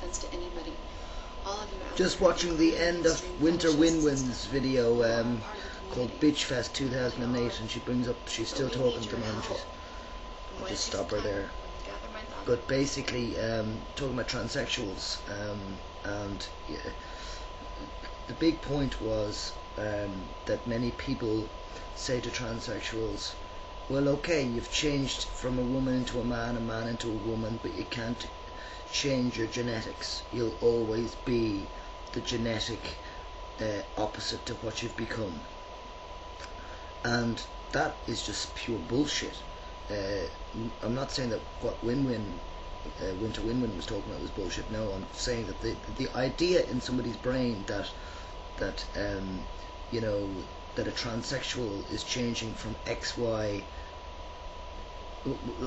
offense to anybody. All of you out Just there watching the including end of extreme Winter fetishists and Winwin's stuff, video you are part of the called community. Bitchfest 2008, and she brings up, she's still But we talking need to your me, and help. she's, I'm I'll going to just take some stop her time there. and gather my thoughts. But basically, talking about transsexuals, and yeah, the big point was that many people say to transsexuals, well, okay, you've changed from a woman into a man into a woman, but you can't change your genetics. You'll always be the genetic opposite to what you've become. And that is just pure bullshit. I'm not saying that what Winter Winwin was talking about was bullshit. No, I'm saying that the idea in somebody's brain that you know, that a transsexual is changing from XY,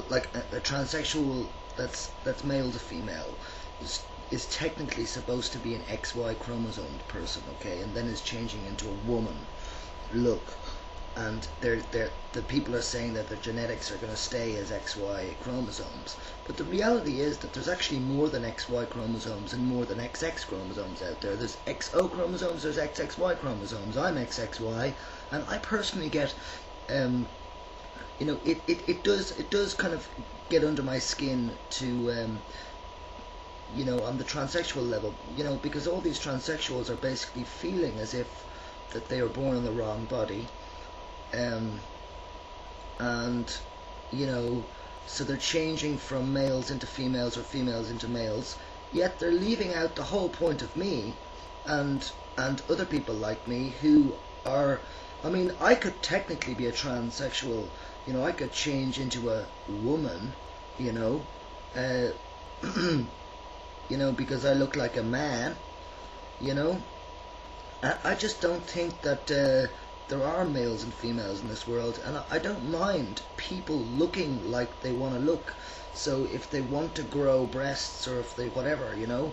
like a transsexual that's male to female is technically supposed to be an XY chromosomed person, okay, and then is changing into a woman. Look, and the people are saying that their genetics are going to stay as XY chromosomes, but the reality is that there's actually more than XY chromosomes and more than XX chromosomes out there. There's XO chromosomes, there's XXY chromosomes. I'm XXY, and I personally get you know, it does kind of get under my skin to you know, on the transsexual level, you know, because all these transsexuals are basically feeling as if that they were born in the wrong body, and you know, so they're changing from males into females or females into males, yet they're leaving out the whole point of me and other people like me who are, I mean, I could technically be a transsexual, you know, I could change into a woman, you know, you know, because I look like a man, you know. I just don't think that there are males and females in this world, and I don't mind people looking like they want to look. So if they want to grow breasts, or if they whatever, you know,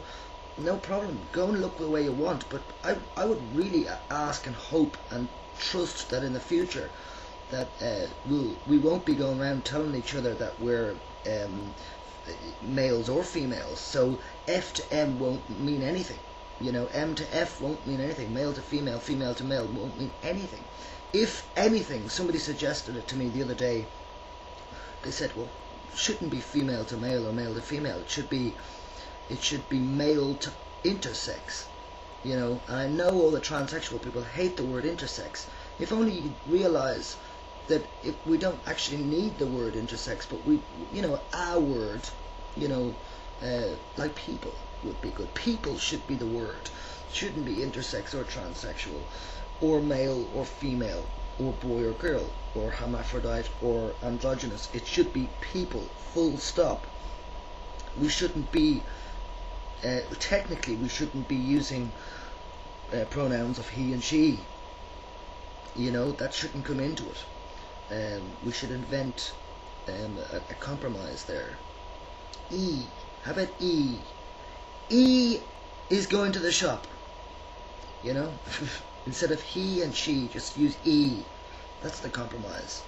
no problem, go and look the way you want. But I would really ask and hope and trust that in the future that we won't be going around telling each other that we're males or females. So F to M won't mean anything. You know, M to F won't mean anything. Male to female, female to male won't mean anything. If anything, somebody suggested it to me the other day. They said, well, it shouldn't be female to male or male to female. It should be male to intersex. You know, and I know all the transsexual people hate the word intersex. If only you realise that if we don't actually need the word intersex, but we, you know, our word, you know, like people would be good. People should be the word. It shouldn't be intersex or transsexual, or male or female, or boy or girl, or hermaphrodite or androgynous. It should be people, full stop. We shouldn't be, technically we shouldn't be using pronouns of he and she. You know, that shouldn't come into it. We should invent a compromise there. E. How about E? E is going to the shop. You know? Instead of he and she, just use E. That's the compromise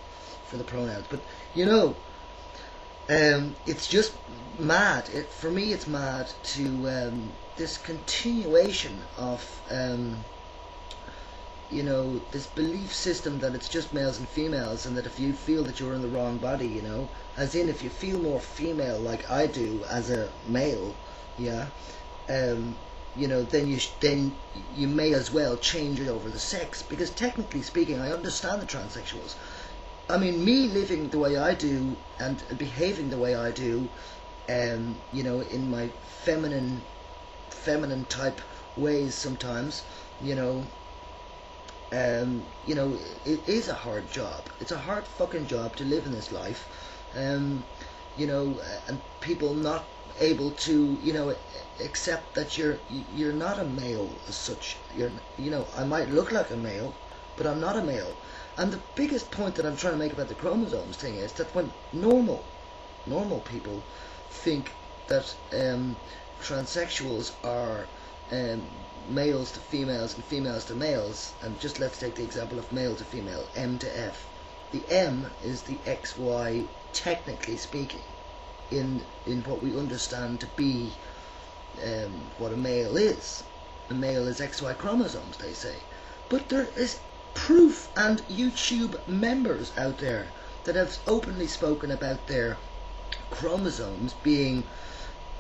for the pronouns. But, you know, it's just mad. For me, it's mad to this continuation of you know, this belief system that it's just males and females, and that if you feel that you're in the wrong body, you know, as in if you feel more female like I do as a male, yeah, you know, then you may as well change it over the sex, because technically speaking, I understand the transsexuals. I mean, me living the way I do and behaving the way I do, you know, in my feminine type ways sometimes, you know, it is a hard job. It's a hard fucking job to live in this life, you know, and people not able to, you know, accept that you're not a male as such. You know, I might look like a male, but I'm not a male. And the biggest point that I'm trying to make about the chromosomes thing is that when normal people think that transsexuals are males to females and females to males, and just let's take the example of male to female, M to F. The M is the XY, technically speaking, in what we understand to be what a male is. A male is XY chromosomes, they say. But there is proof and YouTube members out there that have openly spoken about their chromosomes being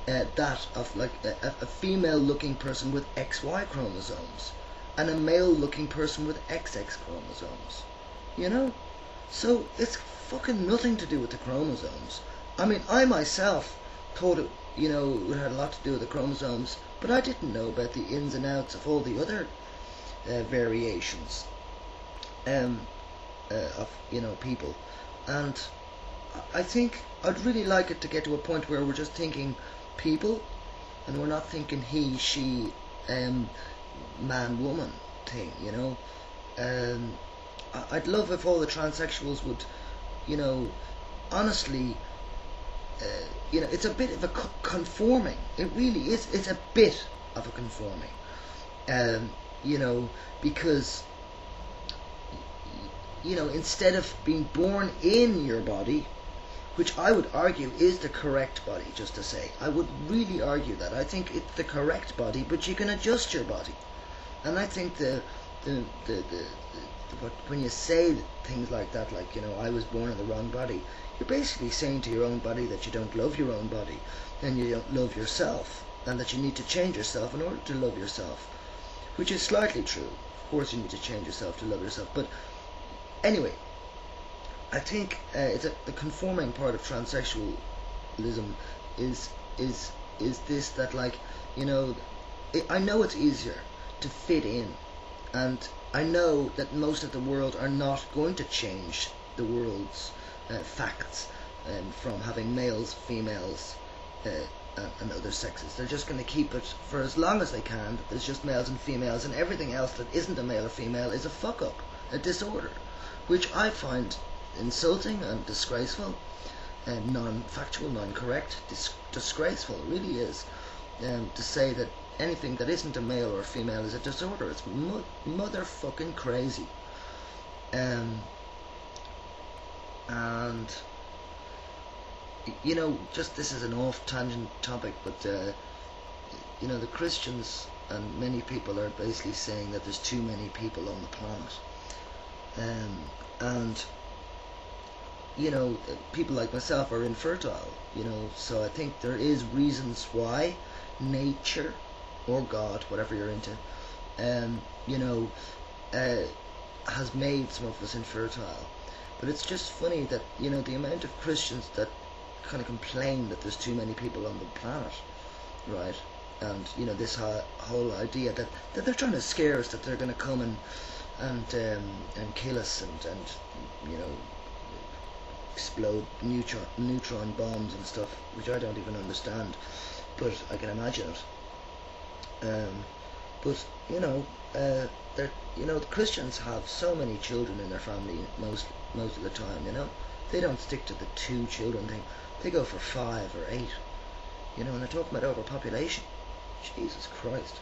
that of like a female looking person with XY chromosomes and a male looking person with XX chromosomes. You know? So it's fucking nothing to do with the chromosomes. I mean, I myself thought it, it had a lot to do with the chromosomes, but I didn't know about the ins and outs of all the other variations of people. And I think I'd really like it to get to a point where we're just thinking people, and we're not thinking he, she, man, woman thing. I'd love if all the transsexuals would, honestly, it's a bit of a conforming. It really is. It's a bit of a conforming. Because instead of being born in your body, which I would argue is the correct body, just to say, I would really argue that. I think it's the correct body, but you can adjust your body. And I think when you say things like that, like, I was born in the wrong body, you're basically saying to your own body that you don't love your own body, and you don't love yourself, and that you need to change yourself in order to love yourself, which is slightly true. Of course you need to change yourself to love yourself, but anyway, I think the conforming part of transsexualism is this, that, like, I know it's easier to fit in, and I know that most of the world are not going to change the world's facts from having males, females, and other sexes. They're just going to keep it for as long as they can that there's just males and females, and everything else that isn't a male or female is a fuck up, a disorder, which I find insulting and disgraceful, and non-factual, non-correct, disgraceful. It really is, to say that anything that isn't a male or a female is a disorder. It's motherfucking crazy. And just, this is an off-tangent topic, but the Christians and many people are basically saying that there's too many people on the planet, and people like myself are infertile, so I think there is reasons why nature or God, whatever you're into, has made some of us infertile. But it's just funny that, the amount of Christians that kind of complain that there's too many people on the planet, right? And, this whole idea that they're trying to scare us, that they're going to come and kill us and explode neutron bombs and stuff, which I don't even understand, but I can imagine it. But the Christians have so many children in their family most of the time. They don't stick to the 2 children thing. They go for 5 or 8. And they're talking about overpopulation. Jesus Christ.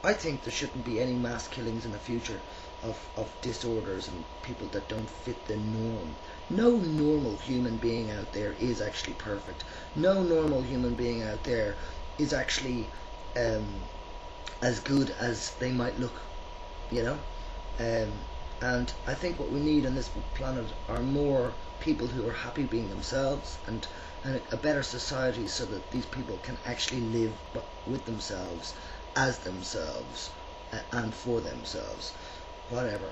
I think there shouldn't be any mass killings in the future of disorders and people that don't fit the norm. No normal human being out there is actually perfect. No normal human being out there is actually as good as they might look, and I think what we need on this planet are more people who are happy being themselves, and a better society, so that these people can actually live with themselves, as themselves, and for themselves, whatever.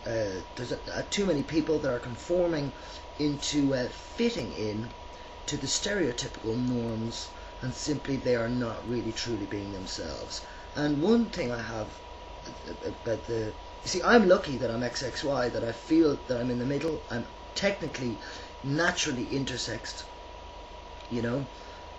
There's too many people that are conforming into fitting in to the stereotypical norms, and simply they are not really truly being themselves. And one thing I have about you see, I'm lucky that I'm XXY, that I feel that I'm in the middle. I'm technically, naturally intersexed,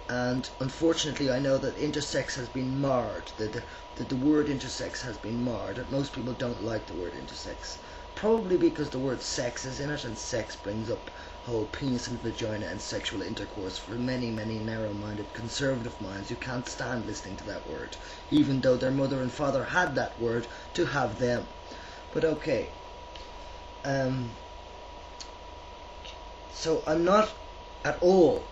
and unfortunately I know that intersex has been marred, that the word intersex has been marred, and most people don't like the word intersex, probably because the word sex is in it, and sex brings up whole penis and vagina and sexual intercourse for many, many narrow-minded conservative minds who can't stand listening to that word, even though their mother and father had that word to have them. But okay, so I'm not at all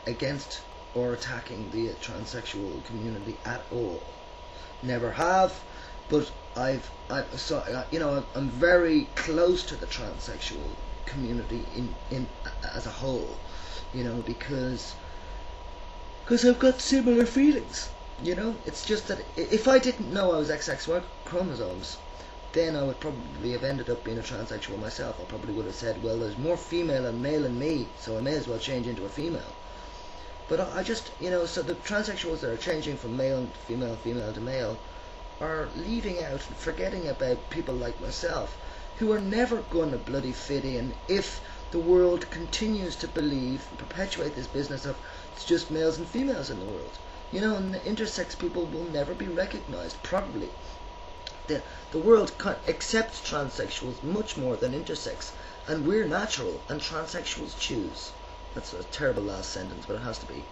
against or attacking the transsexual community at all. Never have, but I'm very close to the transsexual community in as a whole, because I've got similar feelings. It's just that if I didn't know I was XX chromosomes, then I would probably have ended up being a transsexual myself. I probably would have said, well, there's more female and male in me, so I may as well change into a female. But I just, so the transsexuals that are changing from male to female, female to male, are leaving out and forgetting about people like myself, who are never going to bloody fit in if the world continues to believe and perpetuate this business of it's just males and females in the world. And the intersex people will never be recognised, probably. The world accepts transsexuals much more than intersex, and we're natural, and transsexuals choose. That's a terrible last sentence, but it has to be.